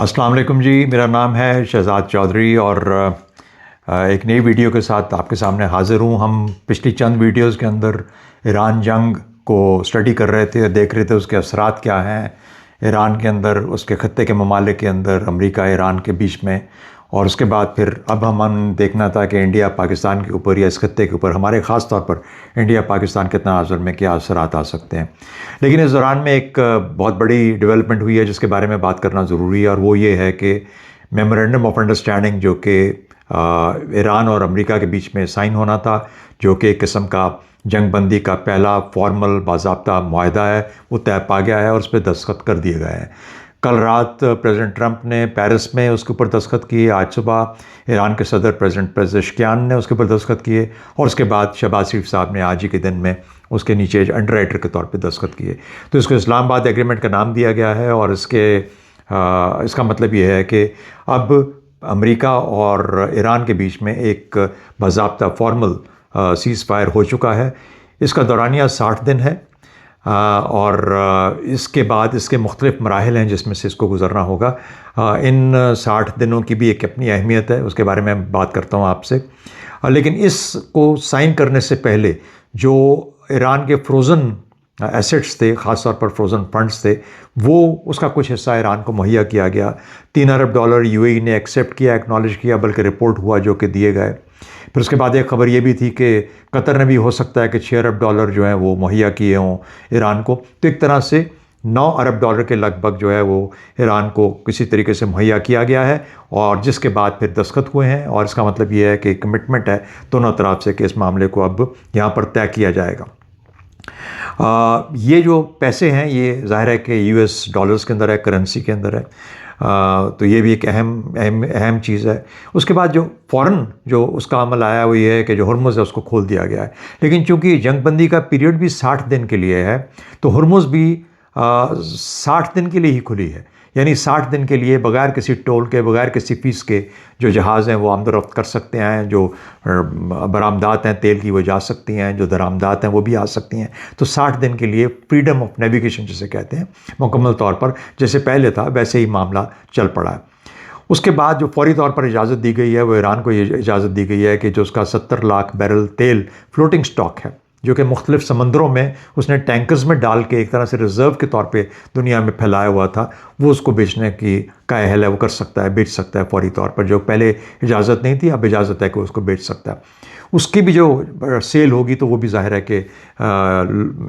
अस्सलाम वालेकुम जी। मेरा नाम है शहजाद चौधरी और एक नई वीडियो के साथ आपके सामने हाज़िर हूँ। हम पिछली चंद वीडियोस के अंदर ईरान जंग को स्टडी कर रहे थे, देख रहे थे उसके असरात क्या हैं ईरान के अंदर, उसके ख़त्े के ममालिक के अंदर, अमेरिका ईरान के बीच में। और उसके बाद फिर अब हम देखना था कि इंडिया पाकिस्तान के ऊपर या इस खत्ते के ऊपर हमारे ख़ास तौर पर इंडिया पाकिस्तान के तनाज़ुर में क्या असरात आ सकते हैं। लेकिन इस दौरान में एक बहुत बड़ी डेवलपमेंट हुई है जिसके बारे में बात करना ज़रूरी है, और वो ये है कि मेमोरेंडम ऑफ अंडरस्टैंडिंग जो कि ईरान और अमेरिका के बीच में साइन होना था, जो कि एक किस्म का जंग बंदी का पहला फॉर्मल बाज़ाब्ता मुआहदा है, वो तय पा गया है और उस पर दस्तखत कर दिए गए हैं। कल रात प्रेसिडेंट ट्रंप ने पेरिस में उसके ऊपर दस्तखत किए। आज सुबह ईरान के सदर प्रेसिडेंट पेज़ेश्कियान ने उसके ऊपर दस्तखत किए, और उसके बाद शहबाज शरीफ साहब ने आज ही के दिन में उसके नीचे अंडर राइटर के तौर पे दस्तखत किए। तो इसको इस्लामाबाद एग्रीमेंट का नाम दिया गया है, और इसका मतलब ये है कि अब अमेरिका और ईरान के बीच में एक बाज़ाब्ता फॉर्मल सीज़ फायर हो चुका है। इसका दौरानिया 60 दिन है, और इसके बाद इसके मुख्तलिफ मराहिल हैं जिसमें से इसको गुज़रना होगा। इन 60 दिनों की भी एक अपनी अहमियत है, उसके बारे में मैं बात करता हूँ आपसे। लेकिन इसको साइन करने से पहले जो ईरान के फ्रोज़न एसेट्स थे, ख़ास तौर पर फ्रोज़न फंड्स थे, वो उसका कुछ हिस्सा ईरान को मुहैया किया गया। $3 अरब यूएई ने एक्सेप्ट किया, एक्नॉलेज किया, बल्कि रिपोर्ट हुआ जो कि दिए गए। फिर उसके बाद एक ख़बर ये भी थी कि कतर ने भी हो सकता है कि $6 अरब जो हैं वो मुहैया किए हों ईरान को। तो एक तरह से $9 अरब के लगभग जो है वो ईरान को किसी तरीके से मुहैया किया गया है, और जिसके बाद फिर दस्तखत हुए हैं। और इसका मतलब ये है कि कमिटमेंट है दोनों तरफ से कि इस मामले को अब यहाँ पर तय किया जाएगा। ये जो पैसे हैं ये ज़ाहिर है कि यूएस डॉलर्स के अंदर है, करेंसी के अंदर है। तो ये भी एक अहम चीज़ है। उसके बाद जो फ़ौरन जो उसका अमल आया वो ये है कि जो हुर्मुज़ है उसको खोल दिया गया है। लेकिन चूंकि जंगबंदी का पीरियड भी 60 दिन के लिए है, तो हुर्मुज़ भी 60 दिन के लिए ही खुली है। यानी 60 दिन के लिए बगैर किसी टोल के, बगैर किसी फ़ीस के जो जहाज़ हैं वो आमदोरफ्त कर सकते हैं, जो बरामदात हैं तेल की वो जा सकती हैं, जो दरामदात हैं वो भी आ सकती हैं। तो 60 दिन के लिए फ्रीडम ऑफ नेविगेशन जिसे कहते हैं, मुकम्मल तौर पर जैसे पहले था वैसे ही मामला चल पड़ा है। उसके बाद जो फौरी तौर पर इजाज़त दी गई है वो ईरान को ये इजाज़त दी गई है कि जो उसका 70 लाख बैरल तेल फ्लोटिंग स्टॉक है, जो कि मुख्तलिफ समंदरों में उसने टैंकर्स में डाल के एक तरह से रिज़र्व के तौर पे दुनिया में फैलाया हुआ था, वो उसको बेचने की का अहल है, वो कर सकता है, बेच सकता है फौरी तौर पर। जो पहले इजाज़त नहीं थी, अब इजाज़त है कि उसको बेच सकता है। उसकी भी जो सेल होगी तो वो भी ज़ाहिर है कि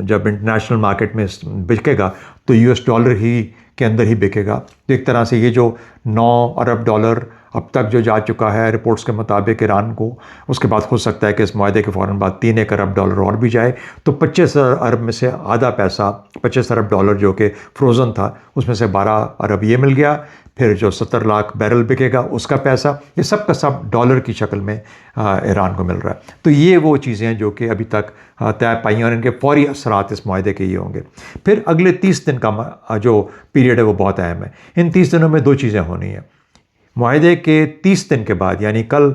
जब इंटरनेशनल मार्केट में बिकेगा तो यूएस डॉलर ही के अंदर ही बिकेगा। तो एक तरह से ये जो $9 अरब अब तक जो जा चुका है रिपोर्ट्स के मुताबिक ईरान को, उसके बाद हो सकता है कि इस मुआहदे के फ़ौरन बाद $3 अरब और भी जाए, तो 25 अरब में से आधा पैसा, $25 अरब जो कि फ्रोज़न था, उसमें से 12 अरब ये मिल गया। फिर जो 70 लाख बैरल बिकेगा उसका पैसा, ये सब का सब डॉलर की शक्ल में ईरान को मिल रहा है। तो ये वो चीज़ें हैं जो कि अभी तक तय पाई हैं, और इनके फौरी असरात इस मुआहदे के ये होंगे। फिर अगले 30 दिन का जो पीरियड है वो बहुत अहम है। इन 30 दिनों में दो चीज़ें होनी हैं। मुआहदे के 30 दिन के बाद, यानी कल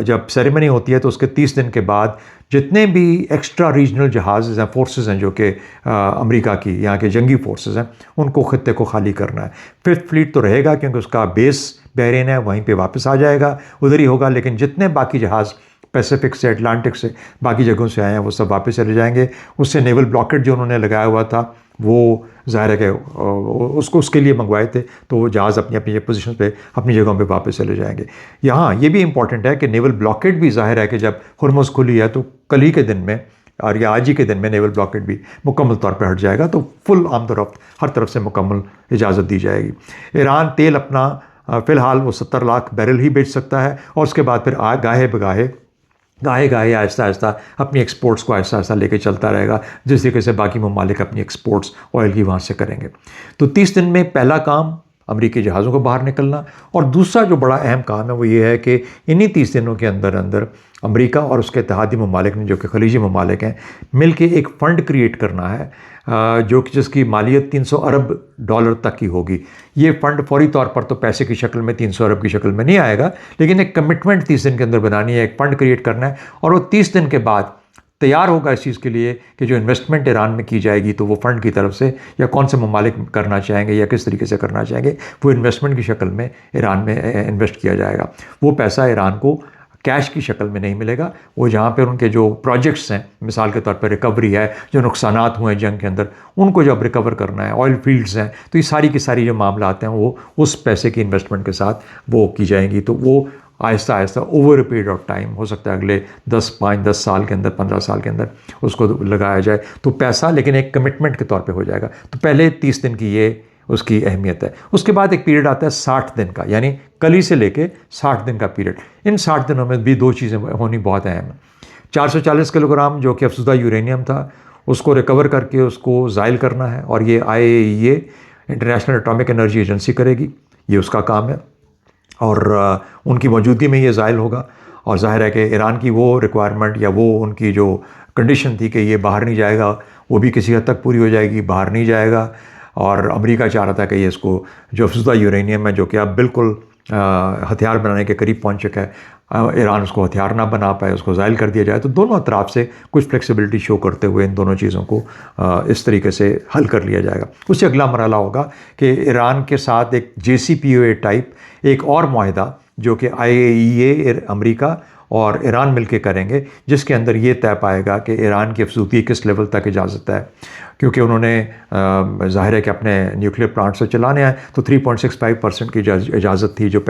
जब सेरेमनी होती है तो उसके 30 दिन के बाद जितने भी एक्स्ट्रा रीजनल जहाज़ हैं, फोर्सेस हैं जो कि अमेरिका की यहाँ के जंगी फोर्सेस हैं, उनको खत्ते को खाली करना है। फिफ्थ फ्लीट तो रहेगा क्योंकि उसका बेस बहरीन है, वहीं पे वापस आ जाएगा, उधर ही होगा। लेकिन जितने बाकी जहाज़ पैसिफिक से, अटलांटिक से, बाकी जगहों से आए हैं वो सब वापस चले जाएंगे। उससे नेवल ब्लॉकेट जो उन्होंने लगाया हुआ था वो ज़ाहिर है कि उसके लिए मंगवाए थे, तो वो जहाज़ अपनी अपनी पोजीशन पे अपनी जगहों पे वापस चले जाएंगे। यहाँ ये भी इंपॉर्टेंट है कि नेवल ब्लॉकेट भी ज़ाहिर है कि जब हुर्मुज़ खुली है तो कल ही के दिन में और या आज ही के दिन में नेवल ब्लॉकेट भी मुकम्मल तौर पर हट जाएगा, तो फुल आमदोरफ्त हर तरफ से मुकम्मल इजाज़त दी जाएगी। ईरान तेल अपना फ़िलहाल वो 70 लाख बैरल ही बेच सकता है, और उसके बाद फिर गाहे आहिस्ता आहिस्ता अपनी एक्सपोर्ट्स को आहिस्ता आहिस्ता लेके चलता रहेगा, जिस तरीके से बाकी ममालिक अपनी एक्सपोर्ट्स ऑयल की वहाँ से करेंगे। तो 30 दिन में पहला काम अमरीकी जहाज़ों को बाहर निकलना, और दूसरा जो बड़ा अहम काम है वो ये है कि इन्हीं 30 दिनों के अंदर अंदर अमेरिका और उसके इत्तेहादी ममालिक ने, जो कि खलीजी ममालिक हैं, मिल के एक फ़ंड क्रिएट करना है जो कि जिसकी मालियत $300 अरब तक की होगी। ये फ़ंड फौरी तौर पर तो पैसे की शक्ल में 300 अरब की शक्ल में नहीं आएगा, लेकिन एक कमिटमेंट 30 दिन के अंदर बनानी है, एक फ़ंड क्रिएट करना है, और वो 30 दिन के बाद तैयार होगा इस चीज़ के लिए कि जो इन्वेस्टमेंट ईरान में की जाएगी तो वो फ़ंड की तरफ से या कौन से ममालिक करना चाहेंगे या किस तरीके से करना चाहेंगे, वो इन्वेस्टमेंट की शक्ल में ईरान में इन्वेस्ट किया जाएगा। वो पैसा ईरान को कैश की शक्ल में नहीं मिलेगा, वो जहाँ पर उनके जो प्रोजेक्ट्स हैं, मिसाल के तौर पर रिकवरी है, जो नुकसानात हुए हैं जंग के अंदर, उनको जब रिकवर करना है, ऑयल फील्ड्स हैं, तो ये सारी की सारी जो मामला आते हैं वो उस पैसे की इन्वेस्टमेंट के साथ वो की जाएंगी। तो वो Aahista Aahista over a period of time, हो सकता है अगले 10 साल के अंदर, 15 साल के अंदर उसको लगाया जाए, तो पैसा लेकिन एक कमिटमेंट के तौर पे हो जाएगा। तो पहले 30 दिन की ये उसकी अहमियत है। उसके बाद एक पीरियड आता है 60 दिन का, यानी कली से लेके 60 दिन का पीरियड। इन 60 दिनों में भी दो चीज़ें होनी बहुत अहम है। 440 किलोग्राम जो कि अफसुदा यूरेनियम था, उसको रिकवर करके उसको ज़ाइल करना है, और ये IAEA international atomic energy agency करेगी, ये उसका काम है, और उनकी मौजूदगी में ये ज़ाइल होगा। और ज़ाहिर है कि ईरान की वो रिक्वायरमेंट या वो उनकी जो कंडीशन थी कि ये बाहर नहीं जाएगा, वो भी किसी हद तक पूरी हो जाएगी, बाहर नहीं जाएगा। और अमेरिका चाह रहा था कि ये इसको जो अफसुदा यूरेनियम है, जो कि अब बिल्कुल हथियार बनाने के करीब पहुंच चुका है, ईरान उसको हथियार ना बना पाए, उसको ज़ाइल कर दिया जाए। तो दोनों अतराफ से कुछ फ्लेक्सिबिलिटी शो करते हुए इन दोनों चीज़ों को इस तरीके से हल कर लिया जाएगा। उससे अगला मरहला होगा कि ईरान के साथ एक JCPOA टाइप एक और मुआहिदा, जो कि IAEA, अमेरिका और ईरान मिलकर करेंगे, जिसके अंदर ये तय पाएगा कि ईरान की अफसूदगी किस लेवल तक इजाज़त है। क्योंकि उन्होंने ज़ाहिर है कि अपने न्यूक्लियर प्लांट से चलाने आए, तो 3.65% की इजाज़त थी जो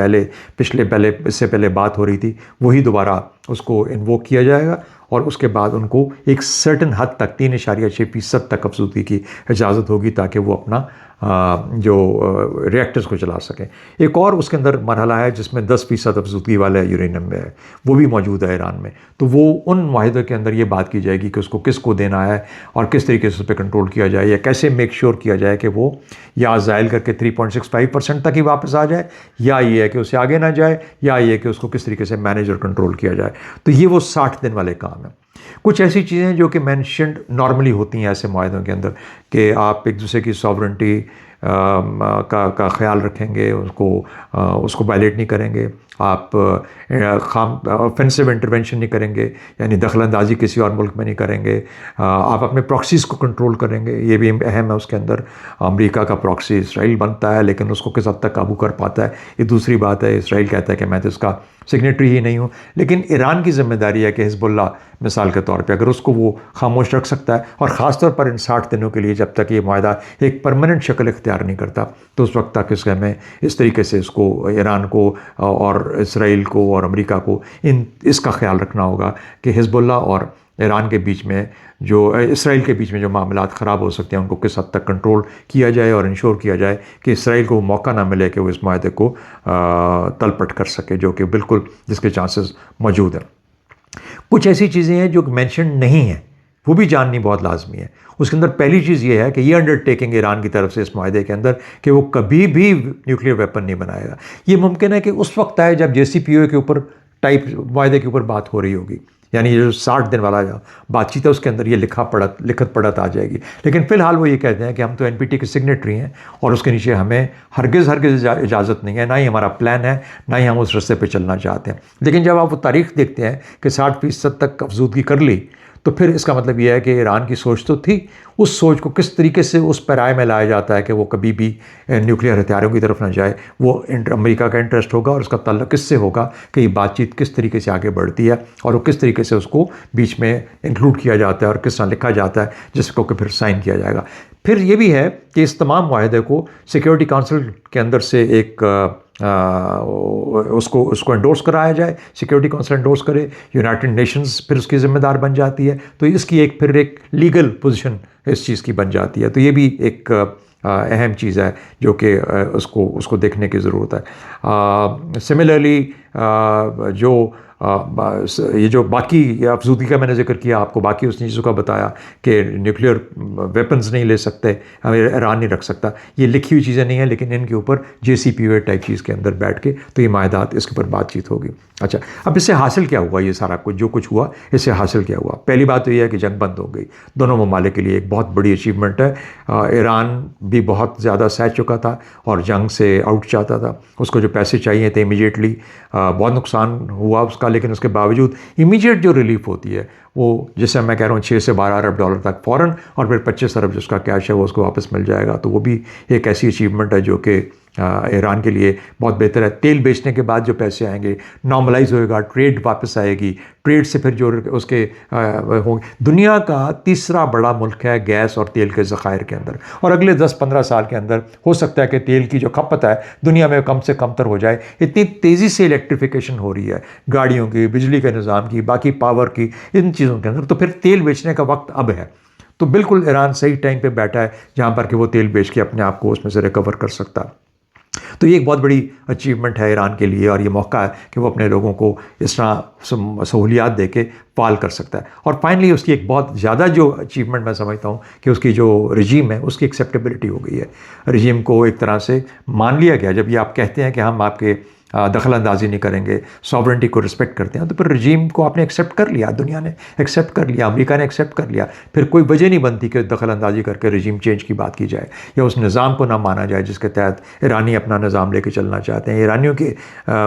इससे पहले बात हो रही थी, वही दोबारा उसको इन्वोक किया जाएगा। और उसके बाद उनको एक सर्टन हद तक 3.6% तक अफसूदगी की इजाज़त होगी, ताकि वो अपना जो रिएक्टर्स को चला सकें। एक और उसके अंदर मरहला है जिसमें 10% अफसूदगी वाला यूरेनियम में है, वो भी मौजूद है ईरान में। तो वो उन माहिदों के अंदर ये बात की जाएगी कि उसको किसको देना है और किस तरीके से उस पर कंट्रोल किया जाए, या कैसे मेक श्योर किया जाए कि वो या ज़ाइल करके 3.65% तक ही वापस आ जाए, या ये है कि उससे आगे ना जाए, या ये है कि उसको किस तरीके से मैनेज और कंट्रोल किया जाए। तो ये वो 60 दिन वाले काम है। कुछ ऐसी चीज़ें जो कि मैंशनड नॉर्मली होती हैं ऐसे माहिदों के अंदर, कि आप एक दूसरे की सॉवरेंटी का ख्याल रखेंगे, उसको वायलेट नहीं करेंगे, आप ऑफेंसिव इंटरवेंशन नहीं करेंगे, यानी दखलंदाजी किसी और मुल्क में नहीं करेंगे, आप अपने प्रॉक्सीज़ को कंट्रोल करेंगे, ये भी अहम है। उसके अंदर अमेरिका का प्रॉक्सी इसराइल बनता है, लेकिन उसको किस हद तक काबू कर पाता है ये दूसरी बात है। इसराइल कहता है कि मैं तो इसका सिग्नेटरी ही नहीं हूँ, लेकिन ईरान की जिम्मेदारी है कि हिजबुल्लाह मिसाल के तौर पे अगर उसको वो खामोश रख सकता है, और ख़ास तौर पर इन 60 दिनों के लिए, जब तक ये माहिदा एक परमानेंट शक्ल इख्तियार नहीं करता, तो उस वक्त तक इसका हमें इस तरीके से इसको, ईरान को और इसराइल को और अमेरिका को इसका ख्याल रखना होगा कि हिजबुल्लाह और ईरान के बीच में, जो इसराइल के बीच में जो मामलात ख़राब हो सकते हैं, उनको किस हद तक कंट्रोल किया जाए और इंश्योर किया जाए कि इसराइल को मौका ना मिले कि वो इस माहदे को तलपट कर सके, जो कि बिल्कुल जिसके चांसेस मौजूद हैं। कुछ ऐसी चीज़ें हैं जो मेंशन नहीं हैं, वो भी जाननी बहुत लाजमी है। उसके अंदर पहली चीज़ ये है कि ये अंडरटेकिंग ईरान की तरफ से इस माहदे के अंदर कि वो कभी भी न्यूक्लियर वेपन नहीं बनाएगा। ये मुमकिन है कि उस वक्त आए जब JCPOA के ऊपर टाइप माहदे के ऊपर बात हो रही होगी, यानी ये जो 60 दिन वाला बातचीत है उसके अंदर ये लिखत पढ़त आ जाएगी। लेकिन फ़िलहाल वो ये कहते हैं कि हम तो NPT के सिग्नेटरी हैं और उसके नीचे हमें हरगिज़ इजाज़त नहीं है, ना ही हमारा प्लान है, ना ही हम उस रास्ते पे चलना चाहते हैं। लेकिन जब आप वो तारीख़ देखते हैं कि 60% तक अफजूदगी कर ली, तो फिर इसका मतलब यह है कि ईरान की सोच तो थी, उस सोच को किस तरीके से उस पैराए में लाया जाता है कि वो कभी भी न्यूक्लियर हथियारों की तरफ ना जाए, वो अमेरिका का इंटरेस्ट होगा, और उसका ताल्लुक किससे होगा कि ये बातचीत किस तरीके से आगे बढ़ती है और वो किस तरीके से उसको बीच में इंक्लूड किया जाता है और किस तरह लिखा जाता है जिसको कि फिर साइन किया जाएगा। फिर ये भी है कि इस तमाम माहदे को सिक्योरिटी काउंसिल के अंदर से एक उसको एंडोर्स कराया जाए, सिक्योरिटी काउंसिल एंडोर्स करे, यूनाइटेड नेशंस फिर उसकी ज़िम्मेदार बन जाती है, तो इसकी फिर एक लीगल पोजीशन इस चीज़ की बन जाती है। तो ये भी एक अहम चीज़ है जो कि उसको देखने की ज़रूरत है। सिमिलरली जो ये जो बाकी अफजूदगी का मैंने जिक्र किया आपको, बाकी उसने चीज़ों का बताया कि न्यूक्लियर वेपन्स नहीं ले सकते, ईरान नहीं रख सकता, ये लिखी हुई चीज़ें नहीं है, लेकिन इनके ऊपर JCPOA टाइप चीज़ के अंदर बैठ के तो ये माहदात इसके ऊपर बातचीत होगी। अच्छा, अब इससे हासिल क्या हुआ, ये सारा कुछ जो कुछ हुआ इससे हासिल क्या हुआ? पहली बात तो ये है कि जंग बंद हो गई, दोनों ममालिक के लिए एक बहुत बड़ी अचीवमेंट है। ईरान भी बहुत ज़्यादा सह चुका था और जंग से आउट चाहता था, उसको जो पैसे चाहिए थे इमीडिएटली, बहुत नुकसान हुआ उसका, का, लेकिन उसके बावजूद इमीडिएट जो रिलीफ होती है वो, जैसे मैं कह रहा हूँ, 6 से 12 अरब डॉलर तक फ़ौरन, और फिर 25 अरब जिसका कैश है वो उसको वापस मिल जाएगा। तो वो भी एक ऐसी अचीवमेंट है जो कि ईरान के लिए बहुत बेहतर है। तेल बेचने के बाद जो पैसे आएंगे नॉर्मलाइज होएगा, ट्रेड वापस आएगी, ट्रेड से फिर जो उसके होंगे। दुनिया का तीसरा बड़ा मुल्क है गैस और तेल के ज़खायर के अंदर, और अगले 10-15 साल के अंदर हो सकता है कि तेल की जो खपत है दुनिया में कम से कम तर हो जाए। इतनी तेज़ी से इलेक्ट्रिफिकेशन हो रही है गाड़ियों की, बिजली के निज़ाम की, बाकी पावर की, इन चीज़ों के अंदर। तो फिर तेल बेचने का वक्त अब है। तो बिल्कुल ईरान सही टाइम पे बैठा है जहाँ पर कि वो तेल बेच के अपने आप को उसमें से रिकवर कर सकता है। तो ये एक बहुत बड़ी अचीवमेंट है ईरान के लिए, और ये मौका है कि वो अपने लोगों को इस तरह सहूलियात दे के पाल कर सकता है। और फाइनली उसकी एक बहुत ज़्यादा जो अचीवमेंट मैं समझता हूँ कि उसकी जो रजीम है उसकी एक्सेप्टेबिलिटी हो गई है। रजीम को एक तरह से मान लिया गया। जब ये आप कहते हैं कि हम आपके दखल अंदाजी नहीं करेंगे, सॉवरेंटी को रिस्पेक्ट करते हैं, तो फिर रजीम को आपने एक्सेप्ट कर लिया, दुनिया ने एक्सेप्ट कर लिया, अमेरिका ने एक्सेप्ट कर लिया। फिर कोई वजह नहीं बनती कि दखल अंदाजी करके रजीम चेंज की बात की जाए या उस निज़ाम को ना माना जाए जिसके तहत ईरानी अपना निज़ाम लेके चलना चाहते हैं। ईरानियों के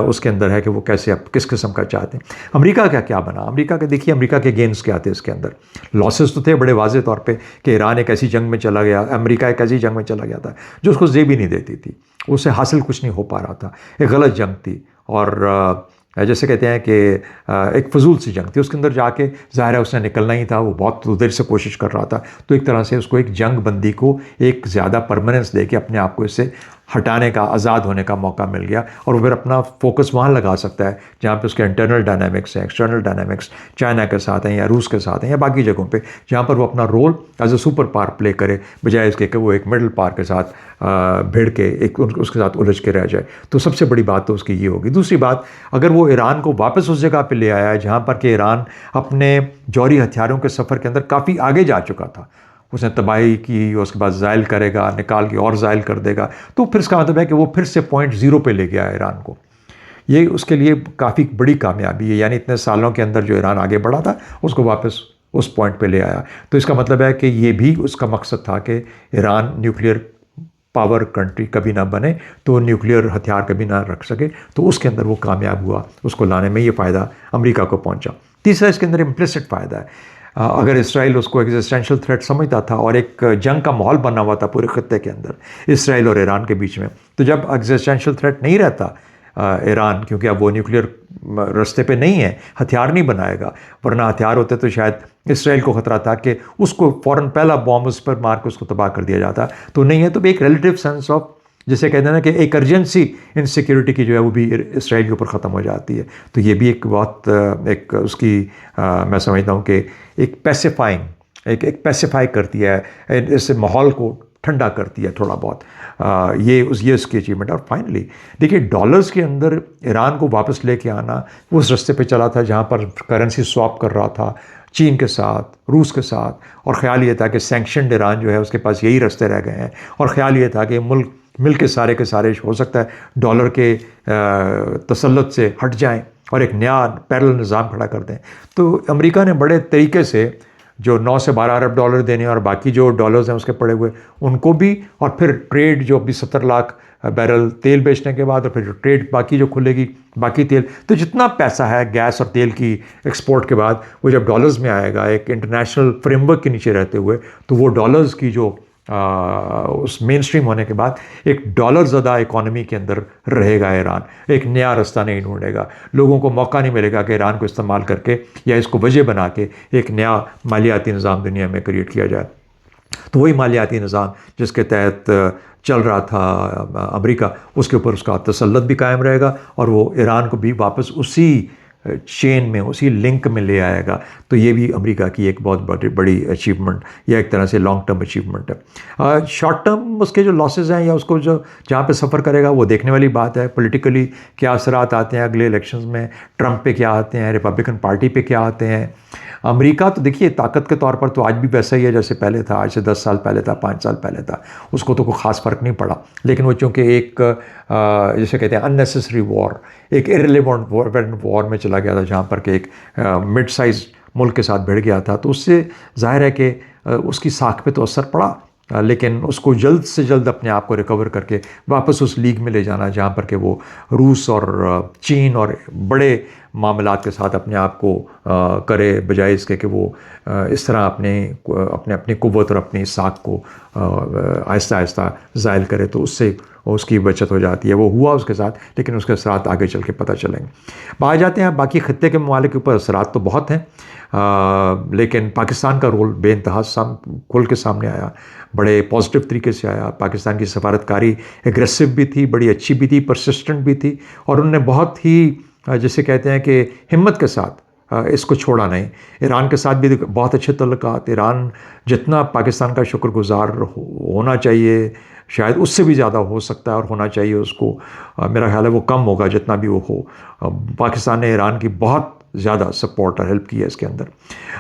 उसके अंदर है कि वो कैसे किस किस्म का चाहते हैं। अमेरिका का क्या बना? अमेरिका के देखिए, अमेरिका के गेन्स क्या थे इसके अंदर? लॉसेस तो थे बड़े वाजे तौर पर कि ईरान एक ऐसी जंग में चला गया, अमेरिका एक ऐसी जंग में चला गया था जो उसको जेब ही नहीं देती थी, उससे हासिल कुछ नहीं हो पा रहा था। एक गलत जंग थी, और जैसे कहते हैं कि एक फजूल सी जंग थी। उसके अंदर जाके ज़ाहिर है उसने निकलना ही था, वो बहुत देर से कोशिश कर रहा था। तो एक तरह से उसको एक जंग बंदी को एक ज़्यादा परमानेंस दे के अपने आप को इससे हटाने का, आज़ाद होने का मौका मिल गया, और वो फिर अपना फोकस वहाँ लगा सकता है जहाँ पे उसके इंटरनल डायनामिक्स हैं, एक्सटर्नल डायनामिक्स चाइना के साथ हैं या रूस के साथ हैं या बाकी जगहों पे, जहाँ पर वो अपना role as a super power play करे, बजाय इसके कि वो एक मिडल पावर के साथ भिड़ के एक उसके साथ उलझ के रह जाए। तो सबसे बड़ी बात तो उसकी ये होगी। दूसरी बात, अगर वो ईरान को वापस उस जगह पर ले आया है जहाँ पर कि ईरान अपने जौहरी हथियारों के सफ़र के अंदर काफ़ी आगे जा चुका था, उसने तबाही की, उसके बाद ज़ायल करेगा, निकाल के और ज़ायल कर देगा, तो फिर इसका मतलब है कि वो फिर से पॉइंट ज़ीरो पे ले गया ईरान को। ये उसके लिए काफ़ी बड़ी कामयाबी है। यानी इतने सालों के अंदर जो ईरान आगे बढ़ा था उसको वापस उस पॉइंट पे ले आया। तो इसका मतलब है कि ये भी उसका मकसद था कि ईरान न्यूक्लियर पावर कंट्री कभी ना बने, तो न्यूक्लियर हथियार कभी ना रख सके। तो उसके अंदर वो कामयाब हुआ, उसको लाने में ये फ़ायदा अमेरिका को पहुंचा। तीसरा, इसके अंदर इम्प्लिसिट फ़ायदा है। अगर इसराइल उसको एग्जिस्टेंशियल थ्रेट समझता था और एक जंग का माहौल बना हुआ था पूरे खत्ते के अंदर इसराइल और ईरान के बीच में, तो जब एग्जिस्टेंशियल थ्रेट नहीं रहता ईरान, क्योंकि अब वो न्यूक्लियर रास्ते पे नहीं है, हथियार नहीं बनाएगा, वरना हथियार होते तो शायद इसराइल को ख़तरा था कि उसको फ़ौरन पहला बॉम्ब उस पर मार के उसको तबाह कर दिया जाता। तो नहीं है, तो एक रिलेटिव सेंस ऑफ, जिसे कहते हैं ना कि एक अर्जेंसी इनसिक्योरिटी की जो है वो भी इसराइल के ऊपर ख़त्म हो जाती है। तो ये भी एक बहुत एक उसकी मैं समझता हूँ कि एक पैसिफाइंग, एक पैसिफाई करती है, इससे माहौल को ठंडा करती है थोड़ा बहुत। ये उसकी अचीवमेंट। और फाइनली देखिए, डॉलर्स के अंदर ईरान को वापस लेके आना, वो उस रास्ते पे चला था जहाँ पर करेंसी स्वैप कर रहा था चीन के साथ, रूस के साथ, और ख़्याल ये था कि सैंक्शनड ईरान जो है उसके पास यही रास्ते रह गए हैं, और ख़्याल ये था कि मुल्क मिल के सारे हो सकता है डॉलर के तसल्लुत से हट जाएं और एक नया पैरेलल निज़ाम खड़ा कर दें। तो अमेरिका ने बड़े तरीके से जो 9 से 12 अरब डॉलर देने और बाकी जो डॉलर्स हैं उसके पड़े हुए उनको भी, और फिर ट्रेड जो अभी 70 लाख बैरल तेल बेचने के बाद, और फिर जो ट्रेड बाकी जो खुलेगी बाकी तेल, तो जितना पैसा है गैस और तेल की एक्सपोर्ट के बाद वो जब डॉलर्स में आएगा एक इंटरनेशनल फ्रेमवर्क के नीचे रहते हुए, तो वो डॉलर्स की जो उस मेन स्ट्रीम होने के बाद एक डॉलर ज़दा इकॉनमी के अंदर रहेगा ईरान, एक नया रास्ता नहीं ढूंढेगा, लोगों को मौका नहीं मिलेगा कि ईरान को इस्तेमाल करके या इसको वजह बना के एक नया मालियाती निज़ाम दुनिया में क्रिएट किया जाए। तो वही मालियाती निज़ाम जिसके तहत चल रहा था अमेरिका, उसके ऊपर उसका तसल्लुत भी कायम रहेगा, और वो ईरान को भी वापस उसी चेन में, उसी लिंक में ले आएगा। तो ये भी अमेरिका की एक बहुत बड़ी अचीवमेंट या एक तरह से लॉन्ग टर्म अचीवमेंट है। शॉर्ट टर्म उसके जो लॉसेस हैं या उसको जो जहाँ पे सफ़र करेगा वो देखने वाली बात है। पॉलिटिकली क्या असरात आते हैं अगले इलेक्शंस में, ट्रंप पे क्या आते हैं, रिपब्लिकन पार्टी पे क्या आते हैं। अमेरिका तो देखिए ताकत के तौर पर तो आज भी वैसा ही है जैसे पहले था, आज से 10 साल पहले था, 5 साल पहले था, उसको तो कोई ख़ास फ़र्क नहीं पड़ा। लेकिन वो चूँकि एक जैसे कहते हैं अननेसेसरी वॉर, एक इररिलेवेंट वॉर में चला गया था जहाँ पर कि एक मिड साइज़ मुल्क के साथ भिड़ गया था, तो उससे जाहिर है कि उसकी साख पे तो असर पड़ा, लेकिन उसको जल्द से जल्द अपने आप को रिकवर करके वापस उस लीग में ले जाना जहाँ पर कि वो रूस और चीन और बड़े मामलात के साथ अपने आप को करे, बजाय इसके कि वो इस तरह अपनी कुव्वत और अपनी साख को आहिस्ता आहिस्ता ज़ायल करे, तो उससे उसकी बचत हो जाती है। वो हुआ उसके साथ, लेकिन उसके असरात आगे चल के पता चलेंगे। आ जाते हैं बाकी ख़त्ते के ममालिक के ऊपर असरात तो बहुत हैं, लेकिन पाकिस्तान का रोल बेइंतहा खुल के सामने आया, बड़े पॉजिटिव तरीके से आया। पाकिस्तान की सफारतकारी एग्रेसिव भी थी, बड़ी अच्छी भी थी, परसिस्टेंट भी थी, और उन्होंने बहुत ही जिसे कहते हैं कि हिम्मत के साथ इसको छोड़ा नहीं। ईरान के साथ भी बहुत अच्छे तल्लुकात, ईरान जितना पाकिस्तान का शुक्रगुजार होना चाहिए, शायद उससे भी ज़्यादा हो सकता है और होना चाहिए उसको। मेरा ख्याल है वो कम होगा जितना भी वो हो। पाकिस्तान ने ईरान की बहुत ज़्यादा सपोर्ट और हेल्प की है इसके अंदर।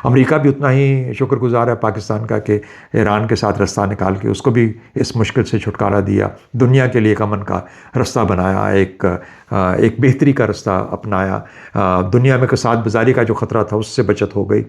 अमेरिका भी उतना ही शुक्रगुजार है पाकिस्तान का कि ईरान के साथ रास्ता निकाल के उसको भी इस मुश्किल से छुटकारा दिया, दुनिया के लिए एक अमन का रास्ता बनाया, एक बेहतरी का रास्ता अपनाया, दुनिया में कसाद बाज़ारी का जो ख़तरा था उससे बचत हो गई।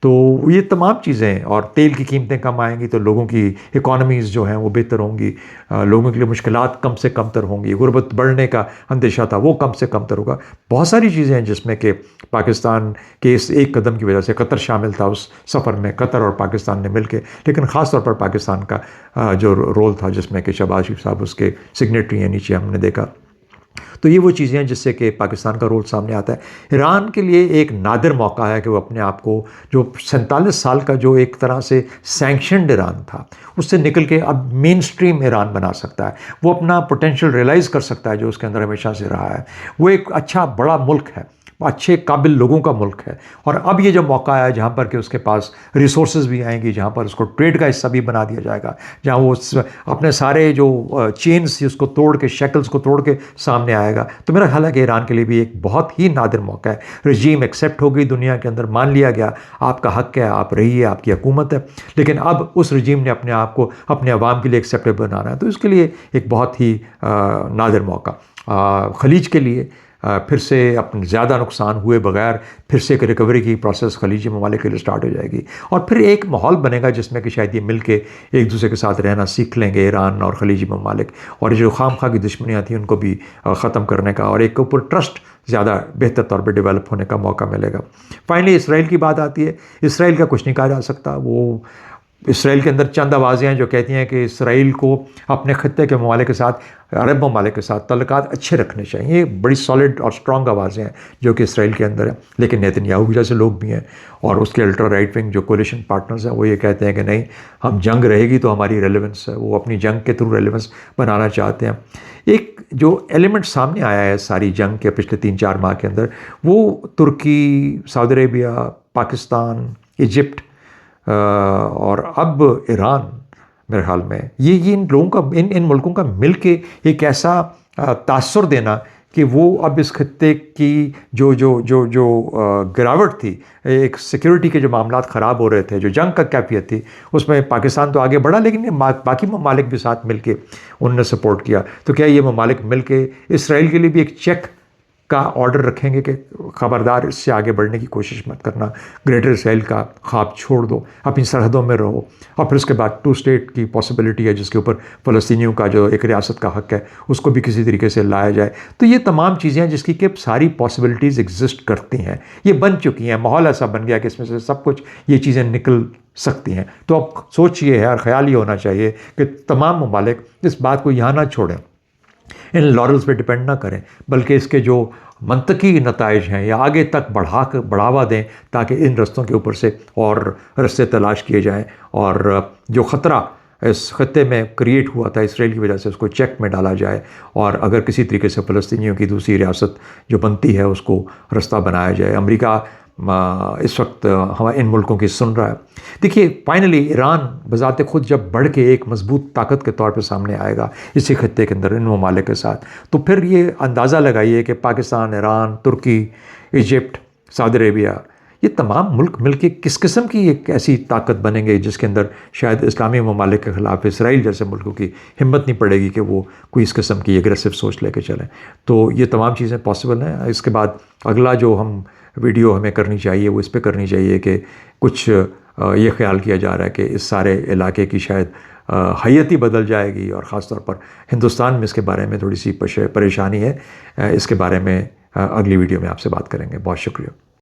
तो ये तमाम चीज़ें, और तेल की कीमतें कम आएंगी तो लोगों की इकॉनमीज़ जो हैं वो बेहतर होंगी, लोगों के लिए मुश्किलात कम से कम तर होंगी, गुर्बत बढ़ने का अंदेशा था वो कम से कम तर होगा। बहुत सारी चीज़ें हैं जिसमें कि पाकिस्तान के इस एक कदम की वजह से, कतर शामिल था उस सफ़र में, कतर और पाकिस्तान ने मिलकर, लेकिन ख़ास तौर पर पाकिस्तान का जो रोल था जिसमें कि शहबाज शरीफ साहब उसके सिग्नेटरी हैं, नीचे हमने देखा। तो ये वो चीज़ें हैं जिससे कि पाकिस्तान का रोल सामने आता है। ईरान के लिए एक नादिर मौका है कि वो अपने आप को, जो 47 साल का जो एक तरह से सैंक्शनड ईरान था, उससे निकल के अब मेन स्ट्रीम ईरान बना सकता है। वो अपना पोटेंशियल रियलाइज़ कर सकता है जो उसके अंदर हमेशा से रहा है। वो एक अच्छा बड़ा मुल्क है, अच्छे काबिल लोगों का मुल्क है, और अब ये जो मौका आया जहाँ पर कि उसके पास रिसोर्सेज भी आएंगी, जहाँ पर उसको ट्रेड का हिस्सा भी बना दिया जाएगा, जहाँ वो अपने सारे जो चेन्स उसको तोड़ के, शेकल्स को तोड़ के सामने आएगा। तो मेरा ख्याल है कि ईरान के लिए भी एक बहुत ही नादिर मौका है। रजीम एक्सेप्ट हो गई दुनिया के अंदर, मान लिया गया आपका हक है, आप रहिए, आपकी हुकूमत है, लेकिन अब उस रजीम ने अपने आप को अपने अवाम के लिए एक्सेप्टेबल बनाना है। तो इसके लिए एक बहुत ही नादिर मौका। खलीज के लिए फिर से अपने ज़्यादा नुकसान हुए बगैर फिर से एक रिकवरी की प्रोसेस खलीजी ममालिक के लिए स्टार्ट हो जाएगी, और फिर एक माहौल बनेगा जिसमें कि शायद ये मिल के एक दूसरे के साथ रहना सीख लेंगे, ईरान और खलीजी ममालिक, और जो खामखा की दुश्मनियाँ थी उनको भी ख़त्म करने का, और एक ऊपर ट्रस्ट ज़्यादा बेहतर तौर पर डेवलप होने का मौका मिलेगा। फाइनली इसराइल की बात आती है। इसराइल का कुछ नहीं कहा जा सकता। वो इसराइल के अंदर चंद आवाज़ें हैं जो कहती हैं कि इसराइल को अपने ख़त्ते के ममालिक के साथ, अरब ममालिक के साथ तल्लुकात अच्छे रखने चाहिए। ये बड़ी सॉलिड और स्ट्रॉन्ग आवाज़ें हैं जो कि इसराइल के अंदर है, लेकिन नेतन्याहू भी जैसे लोग भी हैं और उसके अल्ट्रा राइट विंग जो कोलिशन पार्टनर्स हैं वो ये कहते हैं कि नहीं, हम जंग रहेगी तो हमारी रेलेवेंस है, वो अपनी जंग के थ्रू रेलेवेंस बनाना चाहते हैं। एक जो एलिमेंट सामने आया है सारी जंग के पिछले 3-4 माह के अंदर, वो तुर्की, सऊदी अरेबिया, पाकिस्तान, इजिप्ट और अब ईरान, मेरे ख्याल में ये इन लोगों का, इन मुल्कों का मिल के एक ऐसा तासुर देना कि वो अब इस खत्ते की जो जो जो जो गिरावट थी, एक सिक्योरिटी के जो मामलात ख़राब हो रहे थे, जो जंग का कैफियत थी, उसमें पाकिस्तान तो आगे बढ़ा, लेकिन बाकी ममालिक भी साथ मिल के उन्होंने सपोर्ट किया। तो क्या ये ममालिक मिल के इसराइल के लिए भी एक चेक का ऑर्डर रखेंगे कि ख़बरदार इससे आगे बढ़ने की कोशिश मत करना, ग्रेटर इसराइल का ख्वाब छोड़ दो, अपनी सरहदों में रहो, और फिर उसके बाद 2 स्टेट की पॉसिबिलिटी है जिसके ऊपर फ़लस्तीनियों का जो एक रियासत का हक़ है उसको भी किसी तरीके से लाया जाए। तो ये तमाम चीज़ें हैं जिसकी कि सारी पॉसिबिलिटीज़ एग्जिस्ट करती हैं, ये बन चुकी हैं, माहौल ऐसा बन गया कि इसमें से सब कुछ ये चीज़ें निकल सकती हैं। तो अब सोच ये है और ख़्याल ये होना चाहिए कि तमाम ममालिक इस बात को यहाँ ना छोड़ें, इन लॉरल्स पे डिपेंड ना करें, बल्कि इसके जो मंतकी नताइज हैं या आगे तक बढ़ावा दें, ताकि इन रस्तों के ऊपर से और रास्ते तलाश किए जाएं, और जो ख़तरा इस खत्ते में क्रिएट हुआ था इसराइल की वजह से उसको चेक में डाला जाए, और अगर किसी तरीके से फ़लस्तीनियों की दूसरी रियासत जो बनती है उसको रास्ता बनाया जाए। अमेरिका इस वक्त हम इन मुल्कों की सुन रहा है। देखिए, फाइनली ईरान बज़ाते खुद जब बढ़ के एक मजबूत ताकत के तौर पे सामने आएगा इसी खत्ते के अंदर इन ममालिक के साथ, तो फिर ये अंदाज़ा लगाइए कि पाकिस्तान, ईरान, तुर्की, इजिप्ट, सऊदी अरेबिया, ये तमाम मुल्क मिलके किस किस्म की एक ऐसी ताकत बनेंगे जिसके अंदर शायद इस्लामी ममालिक के ख़िलाफ़ इसराइल जैसे मुल्कों की हिम्मत नहीं पड़ेगी कि वो कोई इस किस्म की एग्रेसिव सोच लेके चलें। तो ये तमाम चीज़ें पॉसिबल हैं। इसके बाद अगला जो हम वीडियो हमें करनी चाहिए वो इस पे करनी चाहिए कि कुछ ये ख्याल किया जा रहा है कि इस सारे इलाके की शायद हैयत ही बदल जाएगी, और ख़ास तौर पर हिंदुस्तान में इसके बारे में थोड़ी सी परेशानी है। इसके बारे में अगली वीडियो में आपसे बात करेंगे। बहुत शुक्रिया।